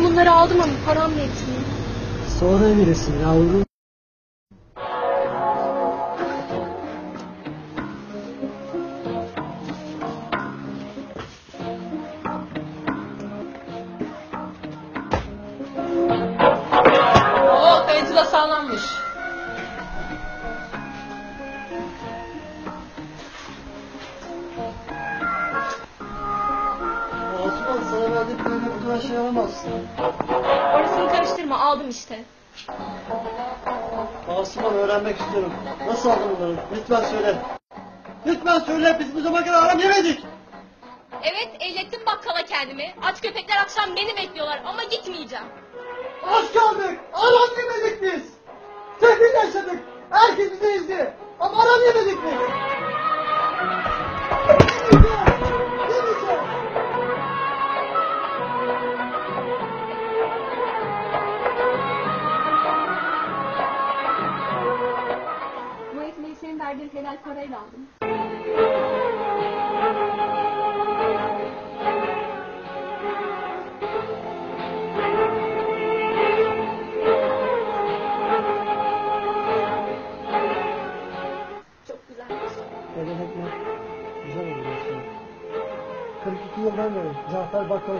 Ben bunları aldım ama param yetmiyor. Sonra verirsin yavrum. Oo, kayıtı da sağlanmış. Osman sana verdiklerine bu kadar şey alamazsın. Orasını karıştırma, aldım işte. Asuman öğrenmek istiyorum. Nasıl aldın bunları? Lütfen söyle. Lütfen söyle, biz bu zamana kadar aram yemedik. Evet, ellettim bakkala kendimi. Aç köpekler akşam beni bekliyorlar ama gitmeyeceğim. Aç kaldık. Aram yemedik biz. Sefil yaşadık. Herkes bizi izdi. Ama aram yemedik biz. Yemeyeceğiz. Bu ekmeği senin verdiğin helal parayla aldım. Çok güzel. Evet, güzel oldu. 42 yıldan beri Cafer Bakkal